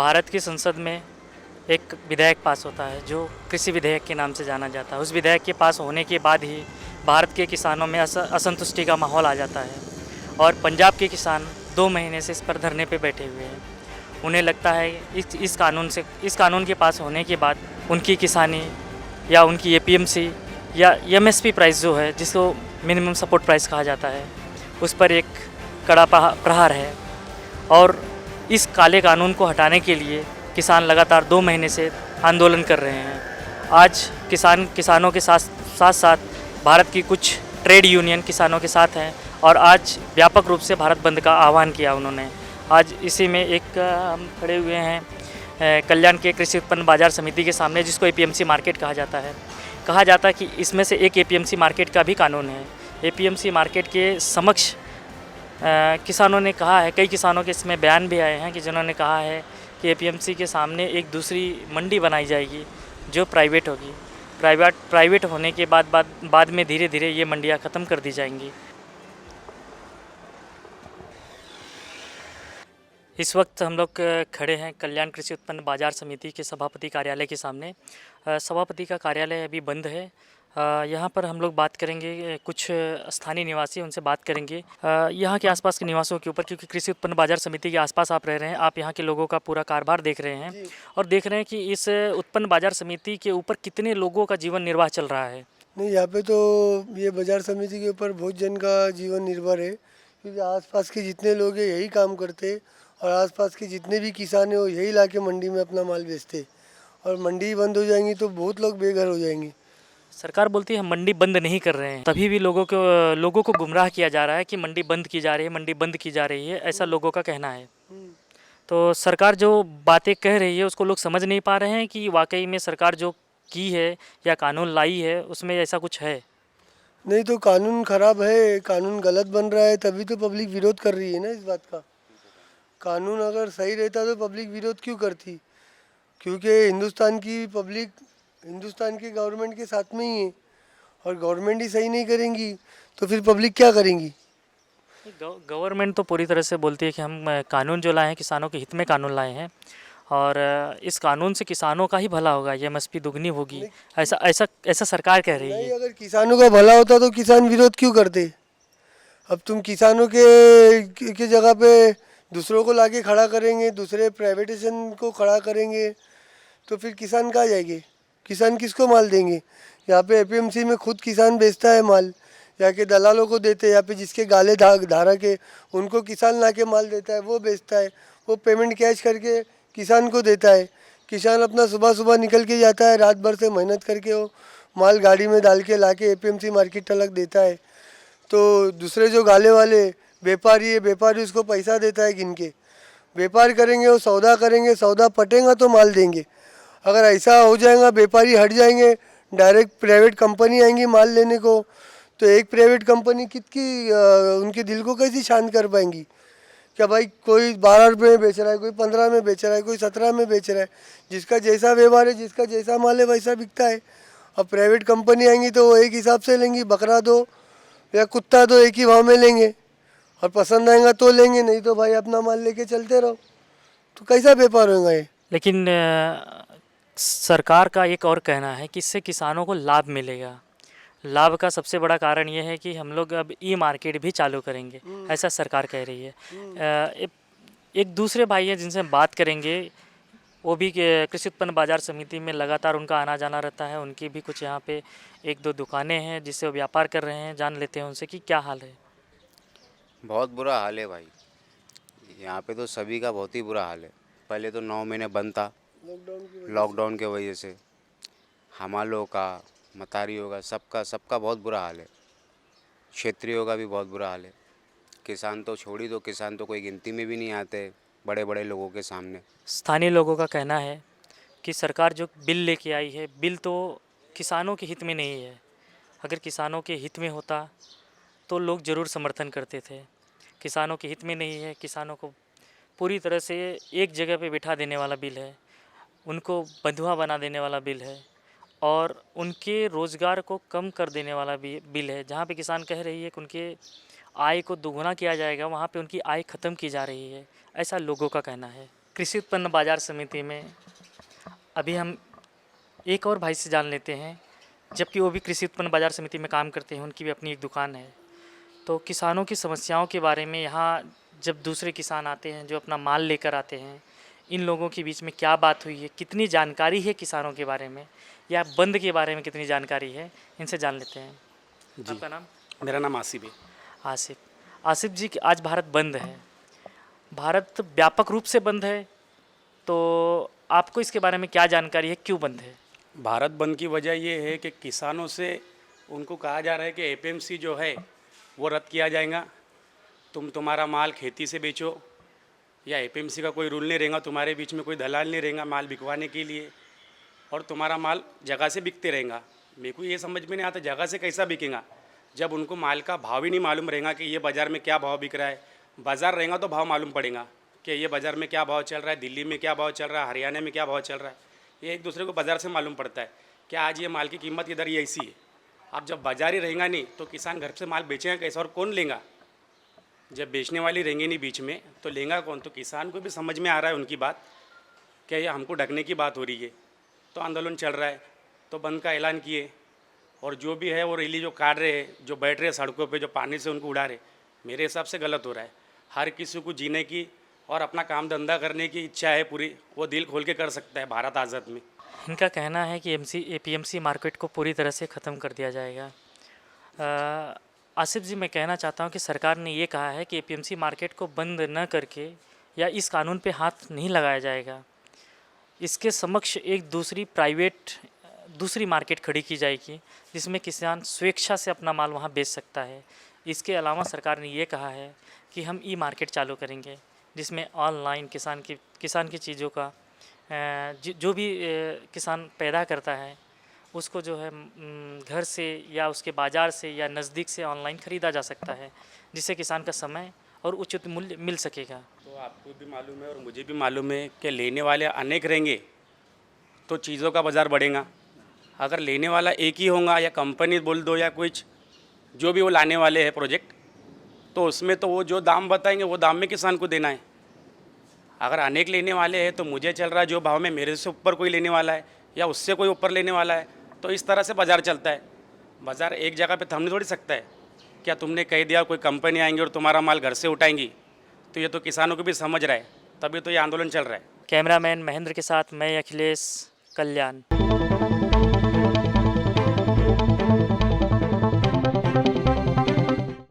भारत की संसद में एक विधेयक पास होता है जो कृषि विधेयक के नाम से जाना जाता है। उस विधेयक के पास होने के बाद ही भारत के किसानों में असंतुष्टि का माहौल आ जाता है और पंजाब के किसान 2 महीने से इस पर धरने पे बैठे हुए हैं। उन्हें लगता है इस कानून के पास होने के बाद उनकी किसानी या उनकी एपीएमसी या एमएसपी प्राइस जो है, जिसको मिनिमम सपोर्ट प्राइस कहा जाता है, उस पर एक कड़ा प्रहार है। और इस काले कानून को हटाने के लिए किसान लगातार 2 महीने से आंदोलन कर रहे हैं। आज किसानों के साथ साथ भारत की कुछ ट्रेड यूनियन किसानों के साथ हैं और आज व्यापक रूप से भारत बंद का आह्वान किया उन्होंने। आज इसी में एक हम खड़े हुए हैं कल्याण के कृषि उत्पन्न बाजार समिति के सामने, जिसको एपीएमसी मार्केट कहा जाता है। कहा जाता है कि इसमें से एक एपीएमसी मार्केट का भी कानून है। एपीएमसी मार्केट के समक्ष किसानों ने कहा है, कई किसानों के इसमें बयान भी आए हैं कि जिन्होंने कहा है कि एपीएमसी के सामने एक दूसरी मंडी बनाई जाएगी जो प्राइवेट होगी। प्राइवेट होने के बाद में धीरे धीरे ये मंडियाँ ख़त्म कर दी जाएंगी। इस वक्त हम लोग खड़े हैं कल्याण कृषि उत्पन्न बाजार समिति के सभापति कार्यालय के सामने। सभापति का कार्यालय अभी बंद है। यहाँ पर हम लोग बात करेंगे, कुछ स्थानीय निवासी, उनसे बात करेंगे यहाँ के आसपास के निवासियों के ऊपर, क्योंकि कृषि उत्पन्न बाजार समिति के आसपास आप रह रहे हैं, आप यहाँ के लोगों का पूरा कारोबार देख रहे हैं और देख रहे हैं कि इस उत्पन्न बाजार समिति के ऊपर कितने लोगों का जीवन निर्वाह चल रहा है। नहीं, यहाँ पे तो ये बाजार समिति के ऊपर बहुत जन का जीवन निर्भर है, क्योंकि आसपास के जितने लोग हैं यही काम करते और आसपास के जितने भी किसान हैं वो यही ला के मंडी में अपना माल बेचते और मंडी बंद हो जाएंगी तो बहुत लोग बेघर हो जाएंगे। सरकार बोलती है हम मंडी बंद नहीं कर रहे हैं, तभी भी लोगों को गुमराह किया जा रहा है कि मंडी बंद की जा रही है, मंडी बंद की जा रही है, ऐसा लोगों का कहना है। तो सरकार जो बातें कह रही है उसको लोग समझ नहीं पा रहे हैं कि वाकई में सरकार जो की है या कानून लाई है उसमें ऐसा कुछ है। नहीं तो कानून खराब है, कानून गलत बन रहा है, तभी तो पब्लिक विरोध कर रही है ना इस बात का। कानून अगर सही रहता तो पब्लिक विरोध क्यों करती? क्योंकि हिंदुस्तान की पब्लिक हिंदुस्तान की गवर्नमेंट के साथ में ही है और गवर्नमेंट ही सही नहीं करेंगी तो फिर पब्लिक क्या करेंगी? गवर्नमेंट तो पूरी तरह से बोलती है कि हम कानून जो लाए हैं किसानों के हित में कानून लाए हैं और इस कानून से किसानों का ही भला होगा, ये एमएसपी दुगनी होगी, ऐसा ऐसा ऐसा सरकार कह रही नहीं, है। अगर किसानों का भला होता तो किसान विरोध क्यों करते? अब तुम किसानों के जगह पे दूसरों को लाके खड़ा करेंगे, दूसरे प्राइवेटाइजेशन को खड़ा करेंगे तो फिर किसान कहाँ जाएंगे? किसान किसको माल देंगे? यहाँ पे एपीएमसी में खुद किसान बेचता है माल, यहाँ के दलालों को देते हैं, यहाँ पे जिसके गाले धारक है उनको किसान ला के माल देता है, वो बेचता है, वो पेमेंट कैश करके किसान को देता है। किसान अपना सुबह सुबह निकल के जाता है, रात भर से मेहनत करके वो माल गाड़ी में डाल के ला के एपीएमसी मार्केट तक देता है। तो दूसरे जो गाले वाले व्यापारी है, व्यापारी उसको पैसा देता है गिन के, व्यापार करेंगे, वो सौदा करेंगे, सौदा पटेगा तो माल देंगे। अगर ऐसा हो जाएगा, व्यापारी हट जाएंगे, डायरेक्ट प्राइवेट कंपनी आएंगी माल लेने को, तो एक प्राइवेट कंपनी कितनी उनके दिल को कैसी शांत कर पाएंगी? क्या भाई कोई 12 रुपये में बेच रहा है, कोई 15 में बेच रहा है, कोई 17 में बेच रहा है, जिसका जैसा व्यवहार है, जिसका जैसा माल है वैसा बिकता है। अब प्राइवेट कंपनी आएंगी तो वो एक हिसाब से लेंगी, बकरा दो या कुत्ता दो एक ही भाव में लेंगे और पसंद आएगा तो लेंगे, नहीं तो भाई अपना माल लेके चलते रहो। तो कैसा व्यापार होगा ये? लेकिन सरकार का एक और कहना है कि इससे किसानों को लाभ मिलेगा। लाभ का सबसे बड़ा कारण ये है कि हम लोग अब ई मार्केट भी चालू करेंगे, ऐसा सरकार कह रही है। एक दूसरे भाई हैं जिनसे हम बात करेंगे, वो भी कृषि उत्पन्न बाजार समिति में लगातार उनका आना जाना रहता है, उनकी भी कुछ यहाँ पे 1-2 दुकानें हैं जिससे वो व्यापार कर रहे हैं। जान लेते हैं उनसे कि क्या हाल है। बहुत बुरा हाल है भाई, यहाँ पे तो सभी का बहुत ही बुरा हाल है। पहले तो 9 महीने बंद था लॉकडाउन के वजह से, हमालों का, मतारियों का, सबका बहुत बुरा हाल है। क्षेत्रियों का भी बहुत बुरा हाल है। किसान तो छोड़ ही दो, किसान तो कोई गिनती में भी नहीं आते बड़े बड़े लोगों के सामने। स्थानीय लोगों का कहना है कि सरकार जो बिल लेके आई है, बिल तो किसानों के हित में नहीं है। अगर किसानों के हित में होता तो लोग ज़रूर समर्थन करते थे। किसानों के हित में नहीं है, किसानों को पूरी तरह से एक जगह पे बिठा देने वाला बिल है, उनको बंधुआ बना देने वाला बिल है और उनके रोज़गार को कम कर देने वाला भी बिल है। जहाँ पे किसान कह रही है कि उनके आय को दोगुना किया जाएगा, वहाँ पे उनकी आय ख़त्म की जा रही है, ऐसा लोगों का कहना है। कृषि उत्पन्न बाजार समिति में अभी हम एक और भाई से जान लेते हैं, जबकि वो भी कृषि उत्पन्न बाजार समिति में काम करते हैं, उनकी भी अपनी एक दुकान है। तो किसानों की समस्याओं के बारे में यहाँ जब दूसरे किसान आते हैं जो अपना माल लेकर आते हैं, इन लोगों के बीच में क्या बात हुई है, कितनी जानकारी है किसानों के बारे में या बंद के बारे में कितनी जानकारी है, इनसे जान लेते हैं। जी, आपका नाम? मेरा नाम आसिफ है। आसिफ। आसिफ जी, आज भारत बंद है, भारत व्यापक रूप से बंद है, तो आपको इसके बारे में क्या जानकारी है, क्यों बंद है? भारत बंद की वजह ये है कि किसानों से उनको कहा जा रहा है कि एपीएमसी जो है वो रद्द किया जाएगा, तुम्हारा माल खेती से बेचो, या एपीएमसी का कोई रूल नहीं रहेगा, तुम्हारे बीच में कोई दलाल नहीं रहेगा माल बिकवाने के लिए, और तुम्हारा माल जगह से बिकते रहेगा। मेरे को ये समझ में नहीं आता जगह से कैसा बिकेगा जब उनको माल का भाव ही नहीं मालूम रहेगा कि ये बाज़ार में क्या भाव बिक रहा है। बाज़ार रहेगा तो भाव मालूम पड़ेगा कि ये बाज़ार में क्या भाव चल रहा है, दिल्ली में क्या भाव चल रहा है, हरियाणा में क्या भाव चल रहा है। ये एक दूसरे को बाज़ार से मालूम पड़ता है कि आज ये माल की कीमत इधर ये ऐसी है। अब जब बाज़ार ही रहेगा नहीं तो किसान घर से माल बेचेगा कैसे और कौन लेगा? जब बेचने वाली रहेंगे नहीं बीच में तो लेगा कौन? तो किसान को भी समझ में आ रहा है उनकी बात कि ये हमको ढकने की बात हो रही है, तो आंदोलन चल रहा है, तो बंद का ऐलान किए। और जो भी है वो रैली जो काट रहे हैं, जो बैठ रहे हैं सड़कों पे, जो पानी से उनको उड़ा रहे, मेरे हिसाब से गलत हो रहा है। हर किसी को जीने की और अपना काम धंधा करने की इच्छा है पूरी, वो दिल खोल के कर सकता है भारत आज़ाद में। इनका कहना है कि एपीएमसी मार्केट को पूरी तरह से ख़त्म कर दिया जाएगा। आसिफ जी, मैं कहना चाहता हूं कि सरकार ने ये कहा है कि एपीएमसी मार्केट को बंद न करके या इस कानून पे हाथ नहीं लगाया जाएगा, इसके समक्ष एक दूसरी मार्केट खड़ी की जाएगी जिसमें किसान स्वेच्छा से अपना माल वहां बेच सकता है। इसके अलावा सरकार ने ये कहा है कि हम ई मार्केट चालू करेंगे जिसमें ऑनलाइन किसान की चीज़ों का जो भी किसान पैदा करता है उसको जो है घर से या उसके बाज़ार से या नज़दीक से ऑनलाइन ख़रीदा जा सकता है, जिससे किसान का समय और उचित मूल्य मिल सकेगा। तो आपको भी मालूम है और मुझे भी मालूम है कि लेने वाले अनेक रहेंगे तो चीज़ों का बाज़ार बढ़ेगा। अगर लेने वाला एक ही होगा या कंपनी बोल दो या कुछ जो भी वो लाने वाले हैं प्रोजेक्ट, तो उसमें तो वो जो दाम बताएंगे वो दाम में किसान को देना है। अगर अनेक लेने वाले हैं तो मुझे चल रहा है जो भाव में मेरे से ऊपर कोई लेने वाला है या उससे कोई ऊपर लेने वाला है, तो इस तरह से बाज़ार चलता है। बाज़ार एक जगह पे थम नहीं थोड़ी सकता है। क्या तुमने कह दिया कोई कंपनी आएंगी और तुम्हारा माल घर से उठाएंगी, तो ये तो किसानों को भी समझ रहा है, तभी तो ये आंदोलन चल रहा है। कैमरामैन महेंद्र के साथ मैं अखिलेश, कल्याण।